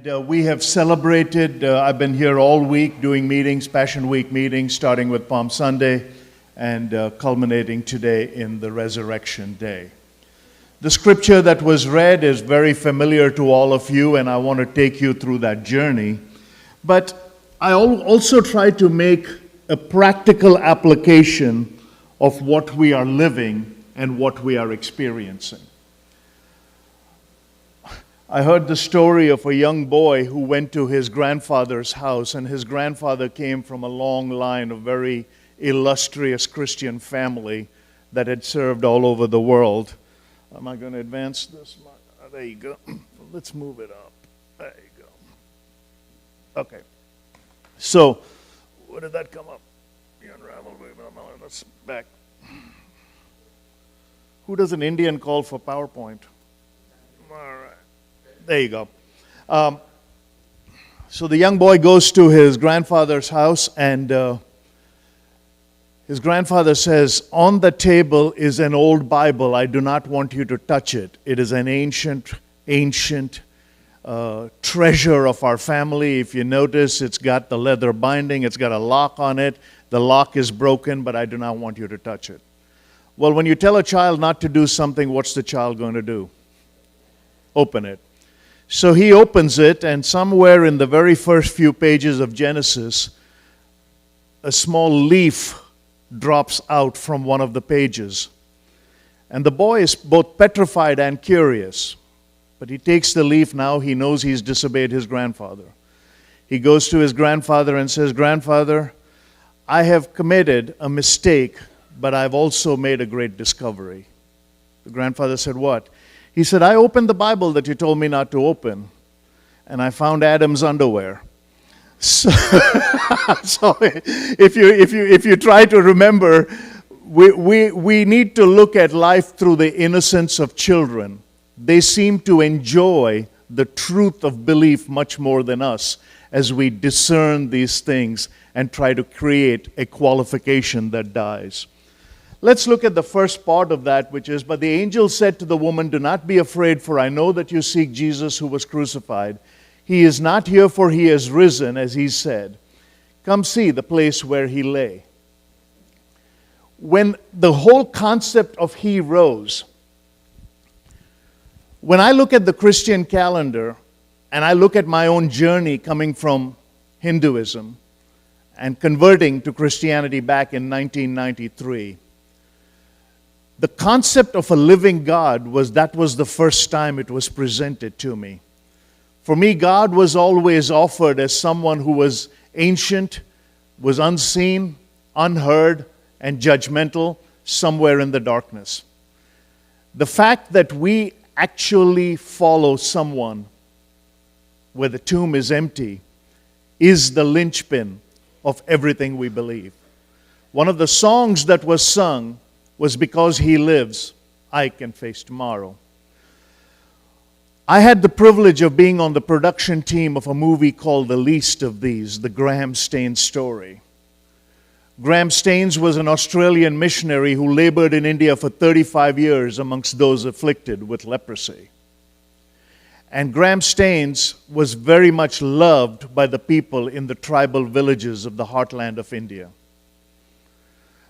And we have celebrated, I've been here all week doing meetings, Passion Week meetings, starting with Palm Sunday and culminating today in the Resurrection Day. The scripture that was read is very familiar to all of you, and I want to take you through that journey. But I also try to make a practical application of what we are living and what we are experiencing. I heard the story of a young boy who went to his grandfather's house, and his grandfather came from a long line of very illustrious Christian family that had served all over the world. Am I going to advance this? There you go. Let's move it up. There you go. Okay. So, where did that come up? The unraveled. Let's back. Who does an Indian call for PowerPoint? All right. There you go. So the young boy goes to his grandfather's house, and his grandfather says, "On the table is an old Bible. I do not want you to touch it. It is an ancient treasure of our family. If you notice, it's got the leather binding. It's got a lock on it. The lock is broken, but I do not want you to touch it." Well, when you tell a child not to do something, what's the child going to do? Open it. So he opens it, and somewhere in the very first few pages of Genesis, a small leaf drops out from one of the pages. And the boy is both petrified and curious. But he takes the leaf now. He knows he's disobeyed his grandfather. He goes to his grandfather and says, "Grandfather, I have committed a mistake, but I've also made a great discovery." The grandfather said, "What?" He said, "I opened the Bible that you told me not to open, and I found Adam's underwear." So, if you try to remember, we need to look at life through the innocence of children. They seem to enjoy the truth of belief much more than us as we discern these things and try to create a qualification that dies. Let's look at the first part of that, which is, "But the angel said to the woman, 'Do not be afraid, for I know that you seek Jesus who was crucified. He is not here, for he has risen, as he said. Come see the place where he lay.'" When the whole concept of he rose, when I look at the Christian calendar, and I look at my own journey coming from Hinduism and converting to Christianity back in 1993, the concept of a living God was the first time it was presented to me. For me, God was always offered as someone who was ancient, was unseen, unheard, and judgmental, somewhere in the darkness. The fact that we actually follow someone where the tomb is empty is the linchpin of everything we believe. One of the songs that was sung was, "Because he lives, I can face tomorrow." I had the privilege of being on the production team of a movie called The Least of These, the Graham Staines story. Graham Staines was an Australian missionary who labored in India for 35 years amongst those afflicted with leprosy. And Graham Staines was very much loved by the people in the tribal villages of the heartland of India.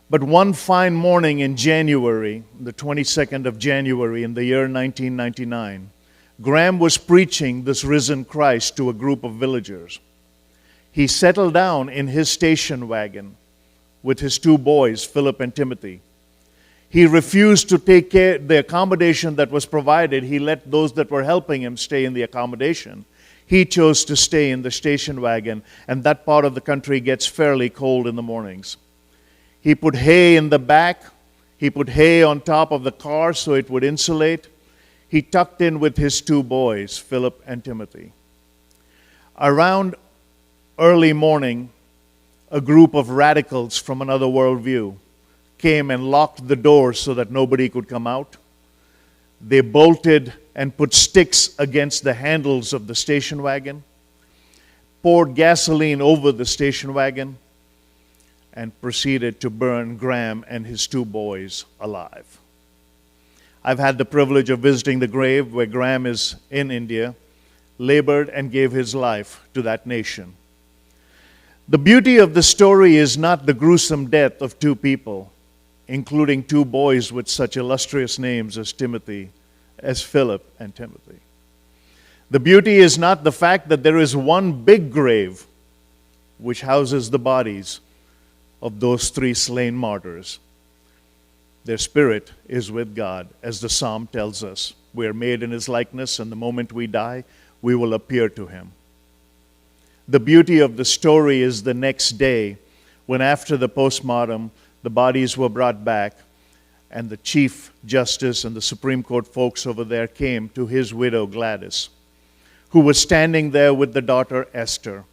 But one fine morning in January, the 22nd of January in the year 1999, Graham was preaching this risen Christ to a group of villagers. He settled down in his station wagon with his two boys, Philip and Timothy. He refused to take care of the accommodation that was provided. He let those that were helping him stay in the accommodation. He chose to stay in the station wagon, and that part of the country gets fairly cold in the mornings. He put hay in the back. He put hay on top of the car so it would insulate. He tucked in with his two boys, Philip and Timothy. Around early morning, a group of radicals from another worldview came and locked the doors so that nobody could come out. They bolted and put sticks against the handles of the station wagon, poured gasoline over the station wagon, and proceeded to burn Graham and his two boys alive. I've had the privilege of visiting the grave where Graham is in India. labored and gave his life to that nation. The beauty of the story is not the gruesome death of two people, including two boys with such illustrious names as Philip and Timothy. The beauty is not the fact that there is one big grave which houses the bodies of those three slain martyrs. Their spirit is with God, as the psalm tells us. We are made in his likeness, and the moment we die, we will appear to him. The beauty of the story is the next day, when after the postmortem, the bodies were brought back, and the Chief Justice and the Supreme Court folks over there came to his widow Gladys, who was standing there with the daughter Esther.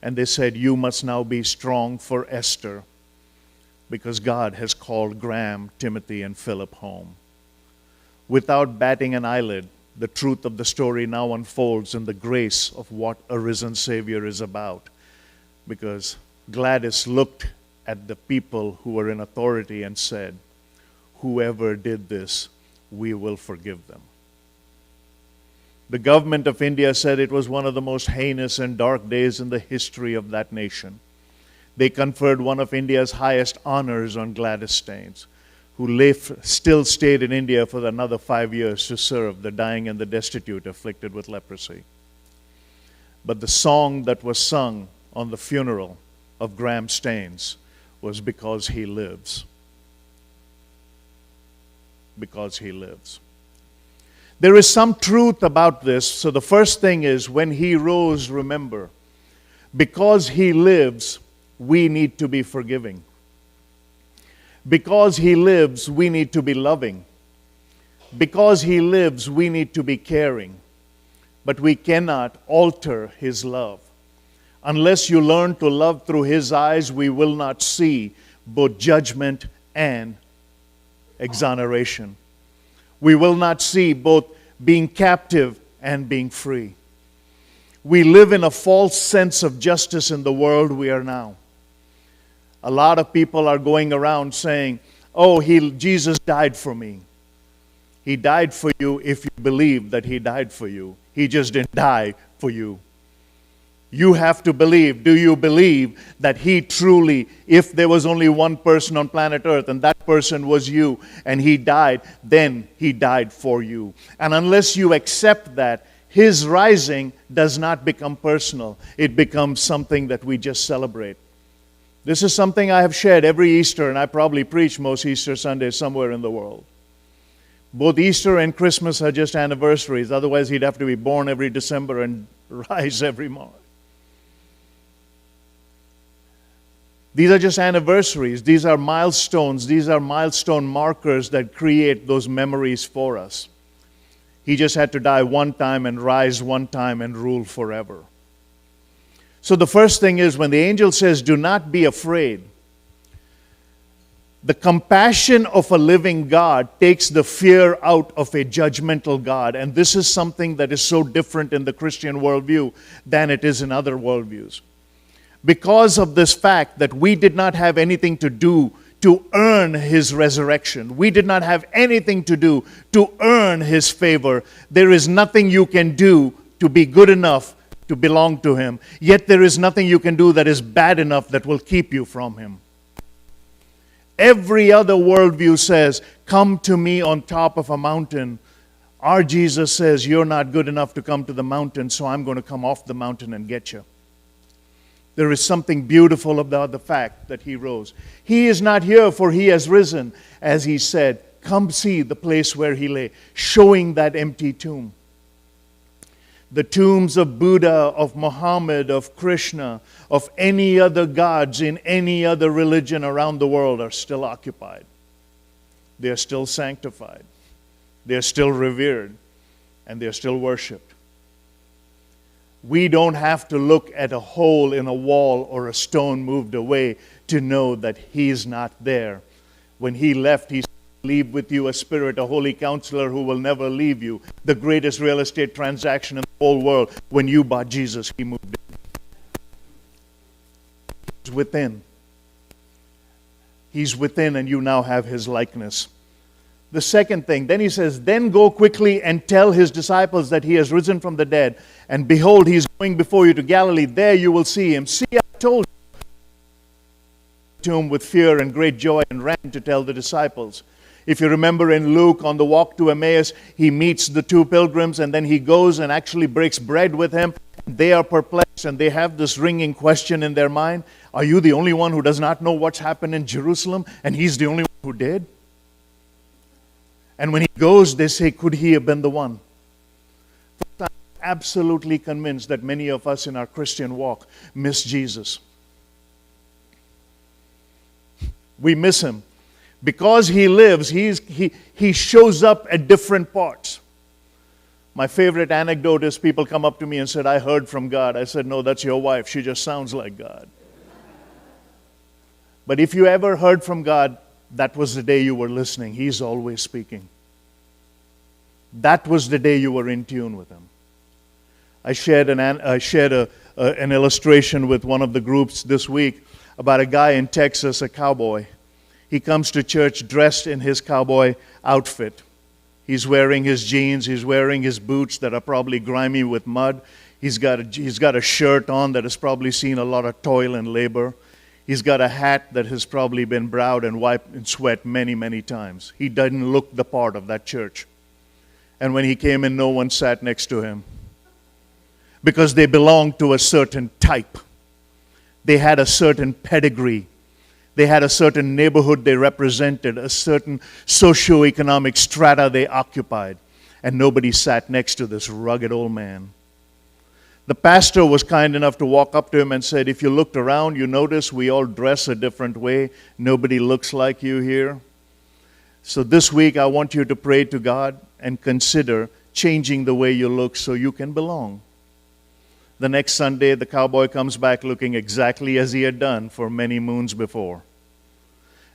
And they said, "You must now be strong for Esther, because God has called Graham, Timothy, and Philip home." Without batting an eyelid, the truth of the story now unfolds in the grace of what a risen Savior is about. Because Gladys looked at the people who were in authority and said, "Whoever did this, we will forgive them." The government of India said it was one of the most heinous and dark days in the history of that nation. They conferred one of India's highest honors on Gladys Staines, who still stayed in India for another 5 years to serve the dying and the destitute afflicted with leprosy. But the song that was sung on the funeral of Graham Staines was "Because He Lives." Because He lives. There is some truth about this. So the first thing is, when He rose, remember, because He lives, we need to be forgiving. Because He lives, we need to be loving. Because He lives, we need to be caring. But we cannot alter His love. Unless you learn to love through His eyes, we will not see both judgment and exoneration. We will not see both being captive and being free. We live in a false sense of justice in the world we are now. A lot of people are going around saying, "Oh, Jesus died for me." He died for you if you believe that He died for you. He just didn't die for you. You have to believe. Do you believe that He truly, if there was only one person on planet Earth and that person was you and He died, then He died for you? And unless you accept that, His rising does not become personal. It becomes something that we just celebrate. This is something I have shared every Easter, and I probably preach most Easter Sundays somewhere in the world. Both Easter and Christmas are just anniversaries. Otherwise, He'd have to be born every December and rise every March. These are just anniversaries. These are milestones. These are milestone markers that create those memories for us. He just had to die one time and rise one time and rule forever. So the first thing is, when the angel says, "Do not be afraid," the compassion of a living God takes the fear out of a judgmental God. And this is something that is so different in the Christian worldview than it is in other worldviews. Because of this fact that we did not have anything to do to earn His resurrection. We did not have anything to do to earn His favor. There is nothing you can do to be good enough to belong to Him. Yet there is nothing you can do that is bad enough that will keep you from Him. Every other worldview says, "Come to me on top of a mountain." Our Jesus says, "You're not good enough to come to the mountain, so I'm going to come off the mountain and get you." There is something beautiful about the fact that He rose. He is not here, for He has risen. As He said, "Come see the place where He lay," showing that empty tomb. The tombs of Buddha, of Muhammad, of Krishna, of any other gods in any other religion around the world are still occupied. They are still sanctified. They are still revered. And they are still worshipped. We don't have to look at a hole in a wall or a stone moved away to know that He's not there. When He left, He said, "Leave with you a Spirit, a Holy Counselor who will never leave you." The greatest real estate transaction in the whole world. When you bought Jesus, He moved in. He's within. He's within, and you now have His likeness. The second thing, then he says, then go quickly and tell his disciples that he has risen from the dead. And behold, he is going before you to Galilee. There you will see him. See, I told you. To him with fear and great joy and ran to tell the disciples. If you remember in Luke, on the walk to Emmaus, he meets the two pilgrims and then he goes and actually breaks bread with him. They are perplexed and they have this ringing question in their mind. Are you the only one who does not know what's happened in Jerusalem? And he's the only one who did? And when he goes, they say, could he have been the one? I'm absolutely convinced that many of us in our Christian walk miss Jesus. We miss him. Because he lives, he shows up at different parts. My favorite anecdote is people come up to me and said, I heard from God. I said, no, that's your wife. She just sounds like God. But if you ever heard from God, that was the day you were listening. He's always speaking. That was the day you were in tune with him. I shared an illustration with one of the groups this week about a guy in Texas, a cowboy. He comes to church dressed in his cowboy outfit. He's wearing his jeans. He's wearing his boots that are probably grimy with mud. He's got a shirt on that has probably seen a lot of toil and labor. He's got a hat that has probably been browed and wiped in sweat many, many times. He doesn't look the part of that church. And when he came in, no one sat next to him. Because they belonged to a certain type. They had a certain pedigree. They had a certain neighborhood they represented, a certain socioeconomic strata they occupied. And nobody sat next to this rugged old man. The pastor was kind enough to walk up to him and said, if you looked around, you notice we all dress a different way. Nobody looks like you here. So this week, I want you to pray to God and consider changing the way you look so you can belong. The next Sunday, the cowboy comes back looking exactly as he had done for many moons before.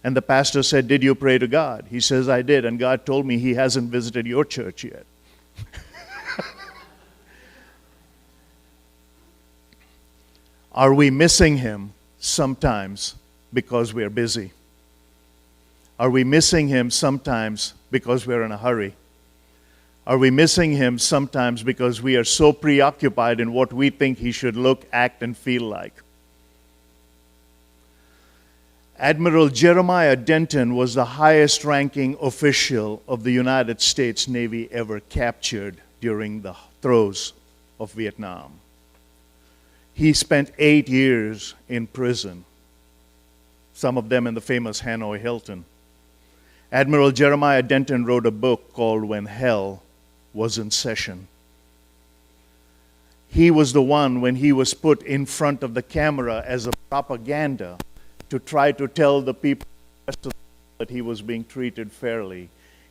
And the pastor said, did you pray to God? He says, I did, and God told me he hasn't visited your church yet. Are we missing him sometimes because we're busy? Are we missing him sometimes because we're in a hurry? Are we missing him sometimes because we are so preoccupied in what we think he should look, act, and feel like? Admiral Jeremiah Denton was the highest-ranking official of the United States Navy ever captured during the throes of Vietnam. He spent 8 years in prison, some of them in the famous Hanoi Hilton. Admiral Jeremiah Denton wrote a book called When Hell Was in Session. He was the one, when he was put in front of the camera as a propaganda to try to tell the people that he was being treated fairly,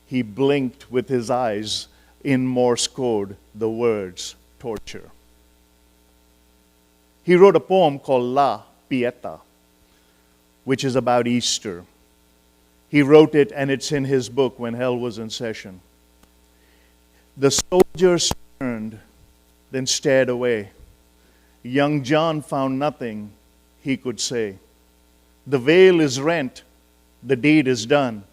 he blinked with his eyes in Morse code the words torture. He wrote a poem called La Pieta, which is about Easter. He wrote it, and it's in his book, When Hell Was in Session. The soldiers turned, then stared away. Young John found nothing he could say. The veil is rent, the deed is done,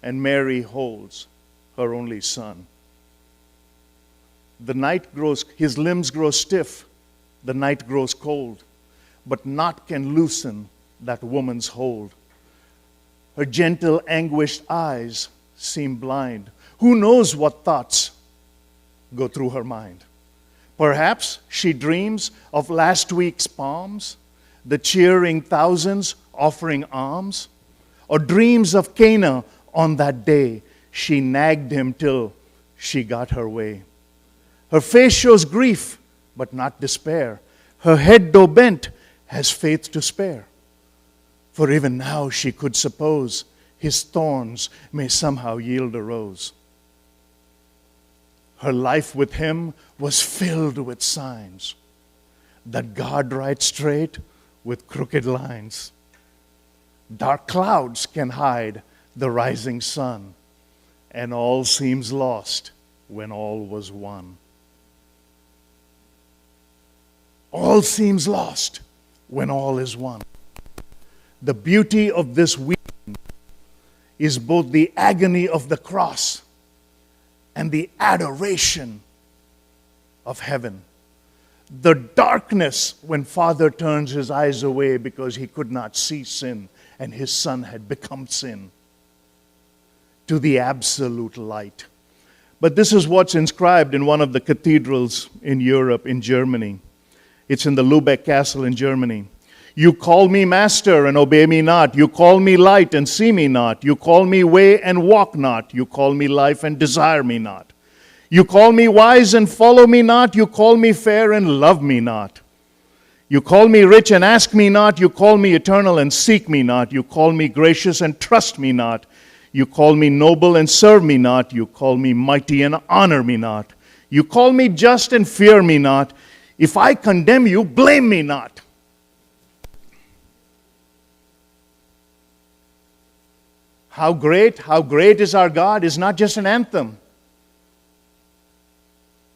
and Mary holds her only son. The night grows, his limbs grow stiff, the night grows cold, but naught can loosen that woman's hold. Her gentle, anguished eyes seem blind. Who knows what thoughts go through her mind? Perhaps she dreams of last week's palms, the cheering thousands offering alms, or dreams of Cana on that day she nagged him till she got her way. Her face shows grief, but not despair. Her head, though bent, has faith to spare. For even now she could suppose his thorns may somehow yield a rose. Her life with him was filled with signs that God writes straight with crooked lines. Dark clouds can hide the rising sun, and all seems lost when all was won. All seems lost when all is won. The beauty of this weekend is both the agony of the cross and the adoration of heaven. The darkness when Father turns his eyes away because he could not see sin and his Son had become sin, to the absolute light. But this is what's inscribed in one of the cathedrals in Europe, in Germany. It's in the Lübeck Castle in Germany. You call me master and obey me not. You call me light and see me not. You call me way and walk not. You call me life and desire me not. You call me wise and follow me not. You call me fair and love me not. You call me rich and ask me not. You call me eternal and seek me not. You call me gracious and trust me not. You call me noble and serve me not. You call me mighty and honor me not. You call me just and fear me not. If I condemn you, blame me not. How great is our God is not just an anthem.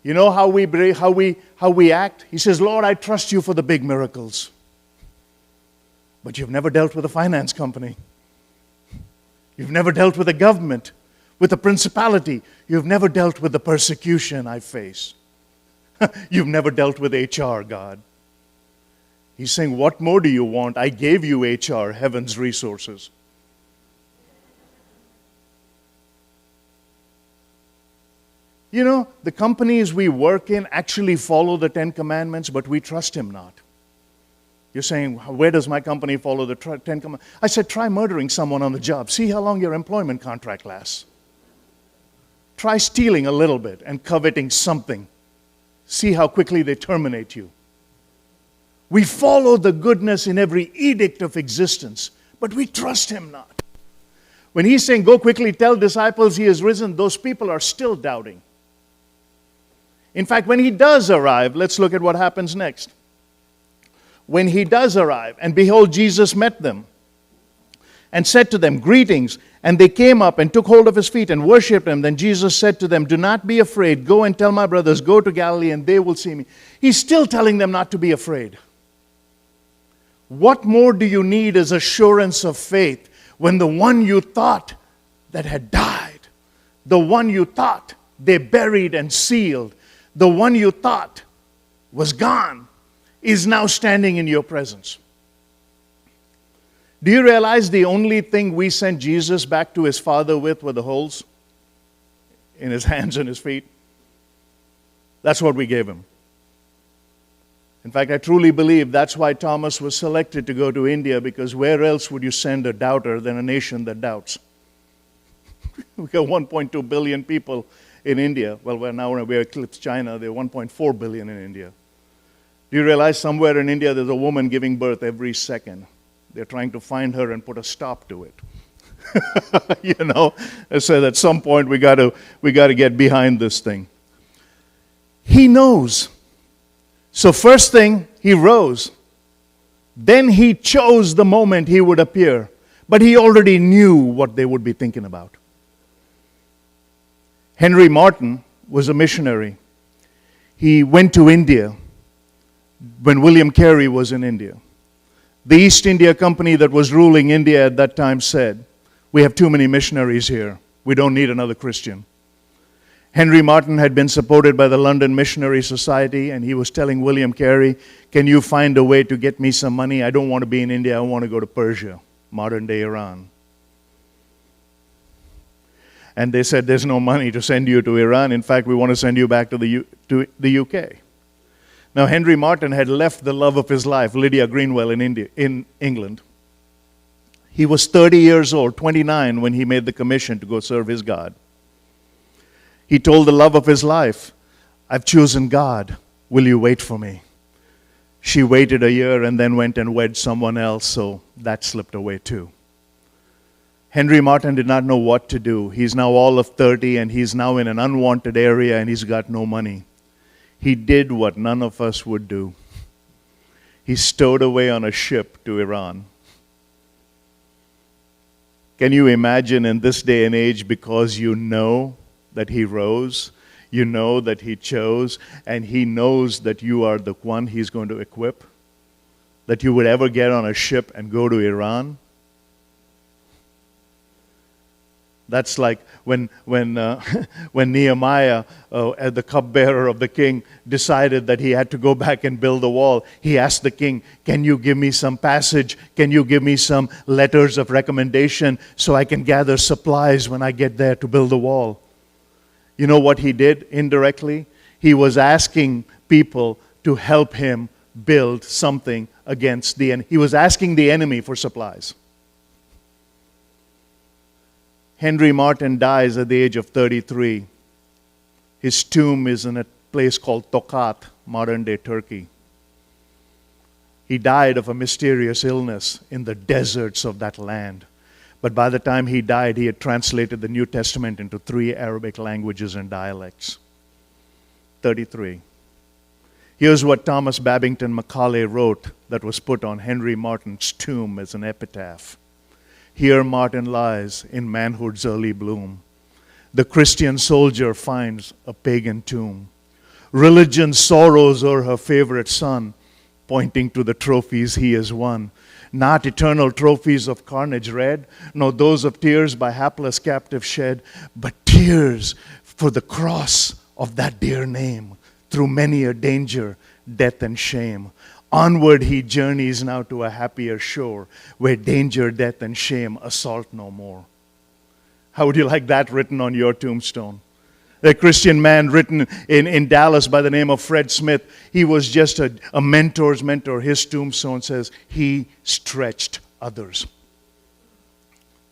You know how we act? He says, Lord, I trust you for the big miracles. But you've never dealt with a finance company. You've never dealt with a government, with a principality. You've never dealt with the persecution I face. You've never dealt with HR, God. He's saying, what more do you want? I gave you HR, heaven's resources. You know, the companies we work in actually follow the Ten Commandments, but we trust Him not. You're saying, where does my company follow the Ten Commandments? I said, try murdering someone on the job. See how long your employment contract lasts. Try stealing a little bit and coveting something. See how quickly they terminate you. We follow the goodness in every edict of existence, but we trust Him not. When He's saying, go quickly, tell disciples He has risen, those people are still doubting. In fact, when He does arrive, let's look at what happens next. When He does arrive, and behold, Jesus met them and said to them, greetings. And they came up and took hold of His feet and worshipped Him. Then Jesus said to them, do not be afraid. Go and tell my brothers, go to Galilee and they will see me. He's still telling them not to be afraid. What more do you need as assurance of faith when the one you thought that had died, the one you thought they buried and sealed, the one you thought was gone, is now standing in your presence? Do you realize the only thing we sent Jesus back to His Father with were the holes in His hands and His feet? That's what we gave Him. In fact, I truly believe that's why Thomas was selected to go to India, because where else would you send a doubter than a nation that doubts? We got 1.2 billion people in India. Well, we're eclipsed China. There are 1.4 billion in India. Do you realize somewhere in India there's a woman giving birth every second? They're trying to find her and put a stop to it. You know, I said at some point we got to get behind this thing. He knows. So first thing, He rose. Then He chose the moment He would appear. But He already knew what they would be thinking about. Henry Martyn was a missionary. He went to India when William Carey was in India. The East India Company that was ruling India at that time said, we have too many missionaries here. We don't need another Christian. Henry Martyn had been supported by the London Missionary Society, and he was telling William Carey, can you find a way to get me some money? I don't want to be in India. I want to go to Persia, modern-day Iran. And they said, there's no money to send you to Iran. In fact, we want to send you back to the UK. Now, Henry Martyn had left the love of his life, Lydia Greenwell, in England. He was 30 years old, 29, when he made the commission to go serve his God. He told the love of his life, I've chosen God. Will you wait for me? She waited a year and then went and wed someone else, so that slipped away too. Henry Martyn did not know what to do. He's now all of 30 and he's now in an unwanted area and he's got no money. He did what none of us would do. He stowed away on a ship to Iran. Can you imagine in this day and age, because you know that He rose, you know that He chose, and He knows that you are the one He's going to equip, that you would ever get on a ship and go to Iran? That's like when when Nehemiah, as the cupbearer of the king, decided that he had to go back and build the wall. He asked the king, "Can you give me some passage? Can you give me some letters of recommendation so I can gather supplies when I get there to build the wall?" You know what he did indirectly? He was asking people to help him build something against the enemy. He was asking the enemy for supplies. Henry Martyn dies at the age of 33. His tomb is in a place called Tokat, modern-day Turkey. He died of a mysterious illness in the deserts of that land. But by the time he died, he had translated the New Testament into 3 Arabic languages and dialects. 33. Here's what Thomas Babington Macaulay wrote that was put on Henry Martyn's tomb as an epitaph. "Here Martyn lies in manhood's early bloom. The Christian soldier finds a pagan tomb. Religion sorrows o'er her favorite son, pointing to the trophies he has won. Not eternal trophies of carnage red, nor those of tears by hapless captive shed, but tears for the cross of that dear name, through many a danger, death, and shame. Onward he journeys now to a happier shore, where danger, death, and shame assault no more." How would you like that written on your tombstone? A Christian man written in Dallas by the name of Fred Smith. He was just a mentor's mentor. His tombstone says, "He stretched others."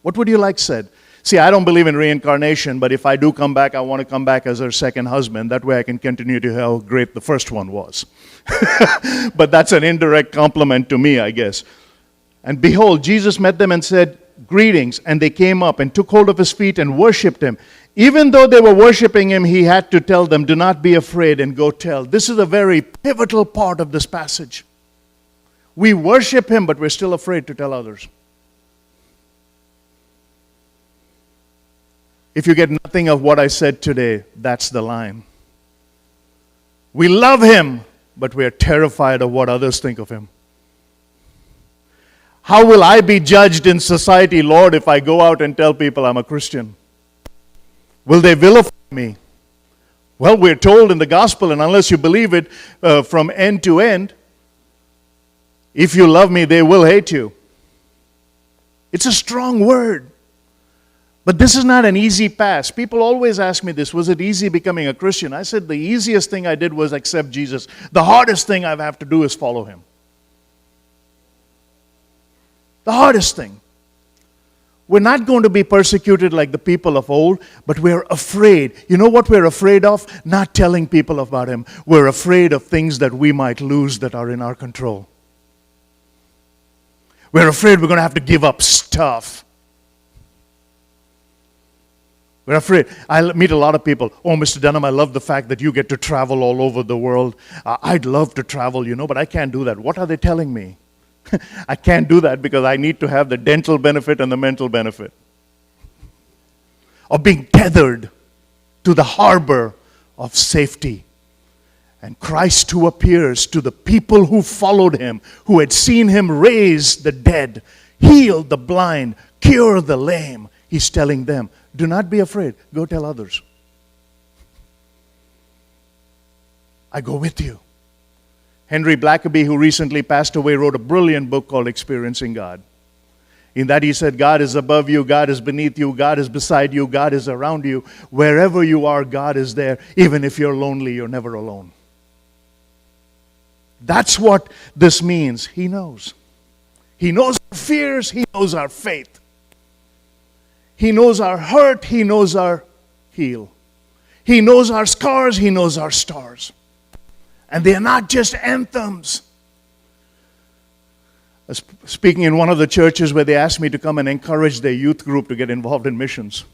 What would you like said? See, I don't believe in reincarnation, but if I do come back, I want to come back as her second husband. That way I can continue to hear how great the first one was. But that's an indirect compliment to me, I guess. "And behold, Jesus met them and said, 'Greetings.' And they came up and took hold of his feet and worshipped him. Even though they were worshiping him, he had to tell them, 'Do not be afraid, and go tell.'" This is a very pivotal part of this passage. We worship him, but we're still afraid to tell others. If you get nothing of what I said today, that's the line. We love him, but we are terrified of what others think of him. How will I be judged in society, Lord, if I go out and tell people I'm a Christian? Will they vilify me? Well, we're told in the gospel, and unless you believe it from end to end, if you love me, they will hate you. It's a strong word. But this is not an easy pass. People always ask me this, was it easy becoming a Christian? I said the easiest thing I did was accept Jesus. The hardest thing I have to do is follow him. The hardest thing. We're not going to be persecuted like the people of old, but we're afraid. You know what we're afraid of? Not telling people about him. We're afraid of things that we might lose that are in our control. We're afraid we're going to have to give up stuff. We're afraid. I meet a lot of people. "Oh, Mr. Dhanam, I love the fact that you get to travel all over the world. I'd love to travel, but I can't do that." What are they telling me? I can't do that because I need to have the dental benefit and the mental benefit of being tethered to the harbor of safety. And Christ, who appears to the people who followed him, who had seen him raise the dead, heal the blind, cure the lame, he's telling them, do not be afraid. Go tell others. I go with you. Henry Blackaby, who recently passed away, wrote a brilliant book called Experiencing God. In that he said, God is above you, God is beneath you, God is beside you, God is around you. Wherever you are, God is there. Even if you're lonely, you're never alone. That's what this means. He knows. He knows our fears, he knows our faith. He knows our hurt, he knows our heal. He knows our scars, he knows our stars. And they are not just anthems. Speaking in one of the churches where they asked me to come and encourage their youth group to get involved in missions.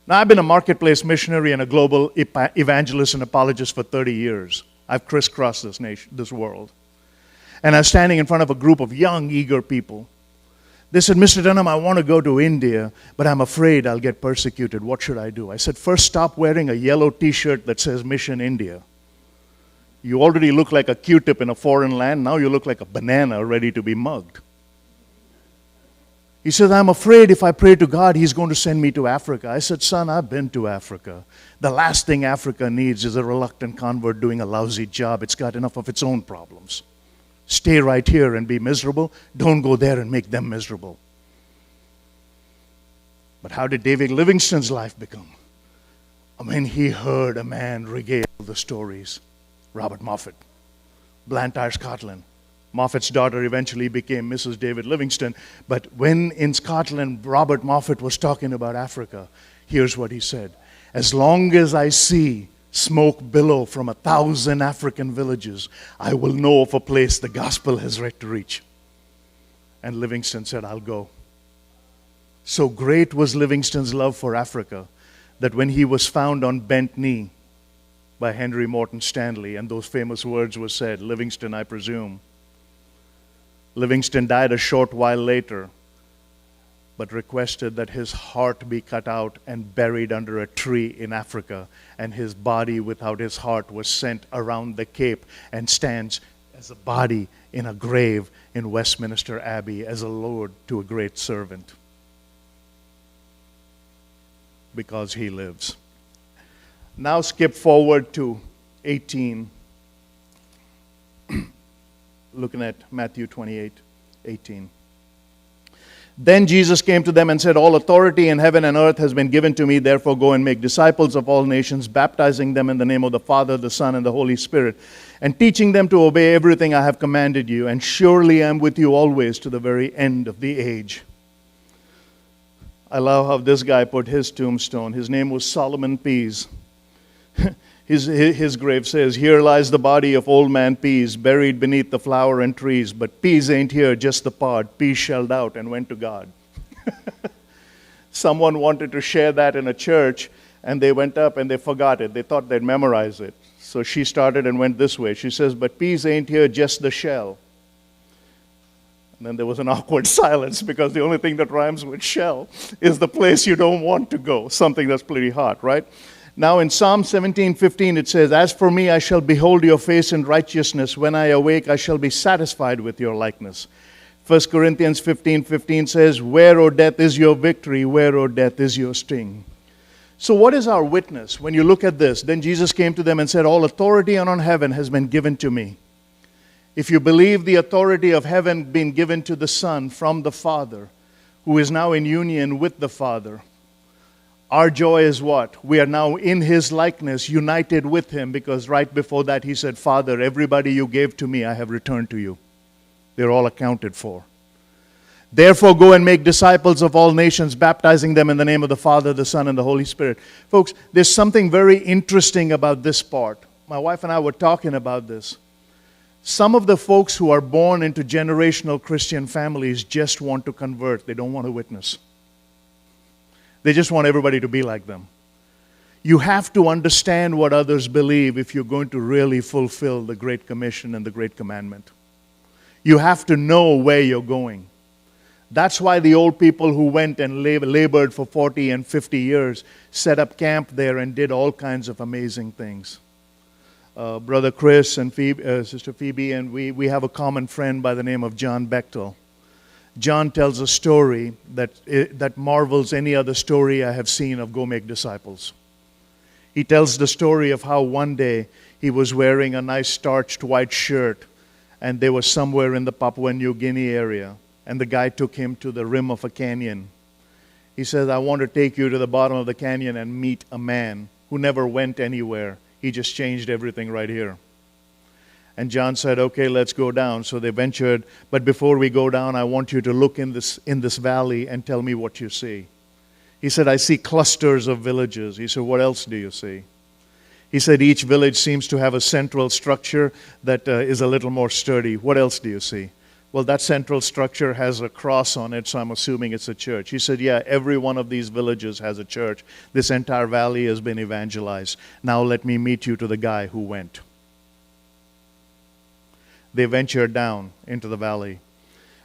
Now, I've been a marketplace missionary and a global evangelist and apologist for 30 years. I've crisscrossed this world. And I was standing in front of a group of young, eager people. They said, Mr. Dhanam, I want to go to India, but I'm afraid I'll get persecuted. What should I do? I said, first stop wearing a yellow t-shirt that says Mission India. You already look like a Q-tip in a foreign land. Now you look like a banana ready to be mugged. He said, I'm afraid if I pray to God, He's going to send me to Africa. I said, son, I've been to Africa. The last thing Africa needs is a reluctant convert doing a lousy job. It's got enough of its own problems. Stay right here and be miserable. Don't go there and make them miserable. But how did David Livingstone's life become? When he heard a man regale the stories. Robert Moffat, Blantyre, Scotland. Moffat's daughter eventually became Mrs. David Livingstone. But when in Scotland, Robert Moffat was talking about Africa, here's what he said. As long as I see smoke billow from 1,000 African villages, I will know of a place the gospel has right to reach. And Livingstone said, I'll go. So great was Livingstone's love for Africa that when he was found on bent knee by Henry Morton Stanley, and those famous words were said, Livingstone, I presume. Livingstone died a short while later, but requested that his heart be cut out and buried under a tree in Africa, and his body without his heart was sent around the Cape and stands as a body in a grave in Westminster Abbey as a lord to a great servant. Because he lives. Now skip forward to 18. Looking at Matthew 28:18. Then Jesus came to them and said, all authority in heaven and earth has been given to me. Therefore go and make disciples of all nations, baptizing them in the name of the Father, the Son, and the Holy Spirit, and teaching them to obey everything I have commanded you. And surely I am with you always to the very end of the age. I love how this guy put his tombstone. His name was Solomon Pease. His grave says, here lies the body of old man Pease, buried beneath the flower and trees. But Pease ain't here, just the pod. Pease shelled out and went to God. Someone wanted to share that in a church, and they went up and they forgot it. They thought they'd memorize it. So she started and went this way. She says, but Pease ain't here, just the shell. And then there was an awkward silence, because the only thing that rhymes with shell is the place you don't want to go, something that's pretty hot, right? Now in Psalm 17:15 it says, as for me, I shall behold your face in righteousness. When I awake, I shall be satisfied with your likeness. 1 Corinthians 15:15 says, where, O death, is your victory? Where, O death, is your sting? So what is our witness? When you look at this, then Jesus came to them and said, all authority on heaven has been given to me. If you believe the authority of heaven being given to the Son from the Father, who is now in union with the Father, our joy is what? We are now in His likeness, united with Him, because right before that He said, Father, everybody you gave to me, I have returned to you. They're all accounted for. Therefore, go and make disciples of all nations, baptizing them in the name of the Father, the Son, and the Holy Spirit. Folks, there's something very interesting about this part. My wife and I were talking about this. Some of the folks who are born into generational Christian families just want to convert. They don't want to witness. They just want everybody to be like them. You have to understand what others believe if you're going to really fulfill the Great Commission and the Great Commandment. You have to know where you're going. That's why the old people who went and labored for 40 and 50 years set up camp there and did all kinds of amazing things. Brother Chris and Sister Phoebe, and we have a common friend by the name of John Bechtel. John tells a story that marvels any other story I have seen of Go Make Disciples. He tells the story of how one day he was wearing a nice starched white shirt, and they were somewhere in the Papua New Guinea area, and the guy took him to the rim of a canyon. He says, I want to take you to the bottom of the canyon and meet a man who never went anywhere. He just changed everything right here. And John said, okay, let's go down. So they ventured, but before we go down, I want you to look in this valley and tell me what you see. He said, I see clusters of villages. He said, what else do you see? He said, each village seems to have a central structure that is a little more sturdy. What else do you see? Well, that central structure has a cross on it, so I'm assuming it's a church. He said, yeah, every one of these villages has a church. This entire valley has been evangelized. Now let me meet you to the guy who went. They ventured down into the valley.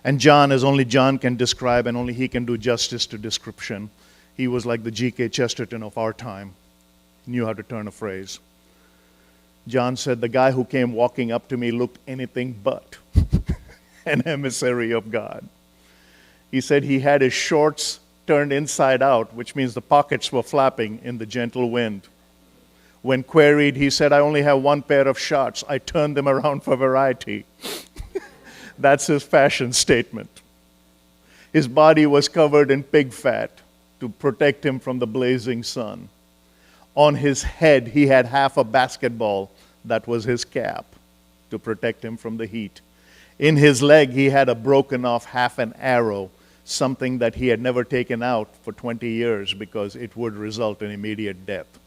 And John, as only John can describe, and only he can do justice to description, he was like the G.K. Chesterton of our time. He knew how to turn a phrase. John said, the guy who came walking up to me looked anything but an emissary of God. He said he had his shorts turned inside out, which means the pockets were flapping in the gentle wind. When queried, he said, I only have one pair of shorts. I turned them around for variety. That's his fashion statement. His body was covered in pig fat to protect him from the blazing sun. On his head, he had half a basketball. That was his cap to protect him from the heat. In his leg, he had a broken off half an arrow, something that he had never taken out for 20 years because it would result in immediate death.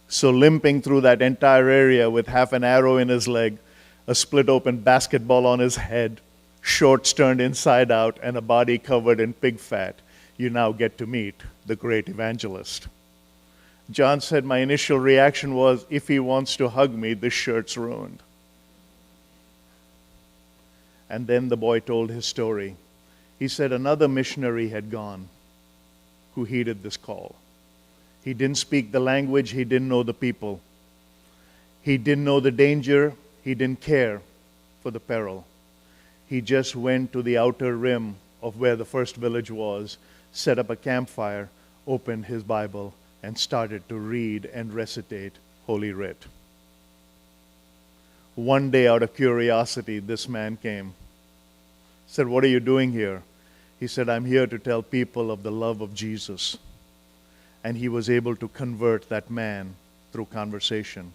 So limping through that entire area with half an arrow in his leg, a split open basketball on his head, shorts turned inside out, and a body covered in pig fat, you now get to meet the great evangelist. John said, my initial reaction was, if he wants to hug me, this shirt's ruined. And then the boy told his story. He said another missionary had gone who heeded this call. He didn't speak the language, he didn't know the people. He didn't know the danger, he didn't care for the peril. He just went to the outer rim of where the first village was, set up a campfire, opened his Bible, and started to read and recitate Holy Writ. One day, out of curiosity, this man came. Said, what are you doing here? He said, I'm here to tell people of the love of Jesus. And he was able to convert that man through conversation.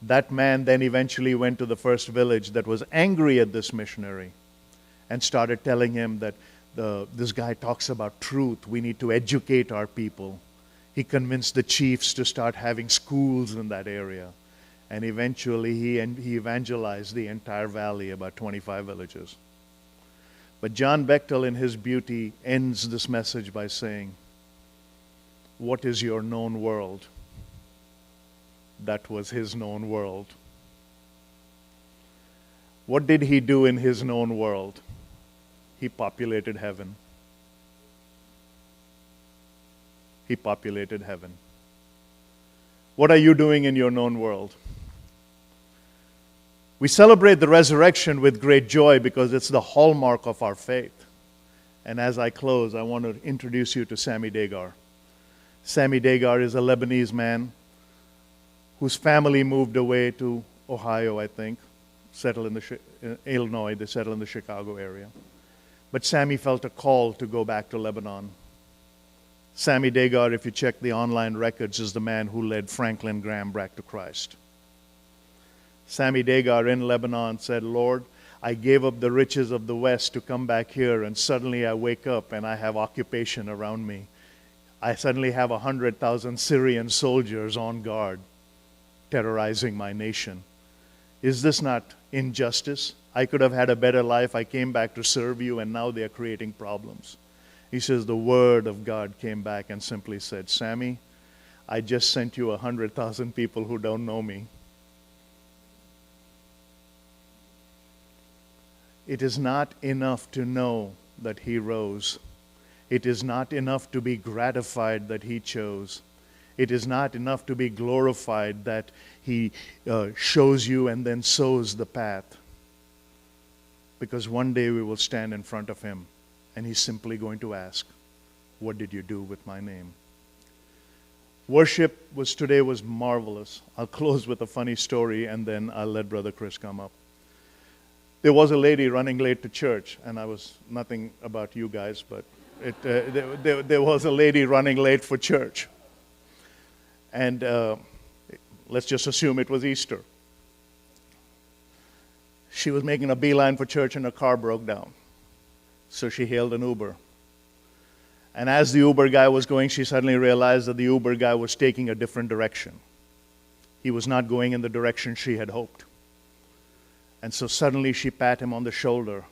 That man then eventually went to the first village that was angry at this missionary and started telling him that this guy talks about truth. We need to educate our people. He convinced the chiefs to start having schools in that area. And eventually he evangelized the entire valley, about 25 villages. But John Bechtel, in his beauty, ends this message by saying, what is your known world? That was his known world. What did he do in his known world? He populated heaven. He populated heaven. What are you doing in your known world? We celebrate the resurrection with great joy because it's the hallmark of our faith. And as I close, I want to introduce you to Sammy Dagar. Sammy Dagar is a Lebanese man whose family moved away to Ohio, I think, settled in Illinois. They settled in the Chicago area. But Sammy felt a call to go back to Lebanon. Sammy Dagar, if you check the online records, is the man who led Franklin Graham back to Christ. Sammy Dagar in Lebanon said, Lord, I gave up the riches of the West to come back here, and suddenly I wake up and I have occupation around me. I suddenly have 100,000 Syrian soldiers on guard, terrorizing my nation. Is this not injustice? I could have had a better life. I came back to serve you, and now they are creating problems. He says the word of God came back and simply said, Sammy, I just sent you 100,000 people who don't know me. It is not enough to know that he rose. It is not enough to be gratified that he chose. It is not enough to be glorified that he shows you and then sows the path. Because one day we will stand in front of him and he's simply going to ask, what did you do with my name? Worship today was marvelous. I'll close with a funny story and then I'll let Brother Krish come up. There was a lady running late to church, and I was nothing about you guys, but there was a lady running late for church. And let's just assume it was Easter. She was making a beeline for church and her car broke down. So she hailed an Uber. And as the Uber guy was going, she suddenly realized that the Uber guy was taking a different direction. He was not going in the direction she had hoped. And so suddenly she pat him on the shoulder.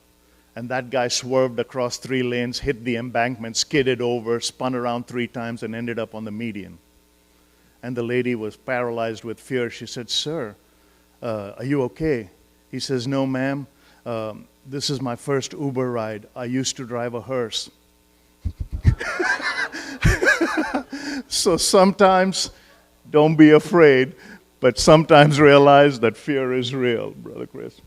And that guy swerved across 3 lanes, hit the embankment, skidded over, spun around 3 times, and ended up on the median. And the lady was paralyzed with fear. She said, Sir, are you okay? He says, No, ma'am. This is my first Uber ride. I used to drive a hearse. So sometimes, don't be afraid, but sometimes realize that fear is real, Brother Chris.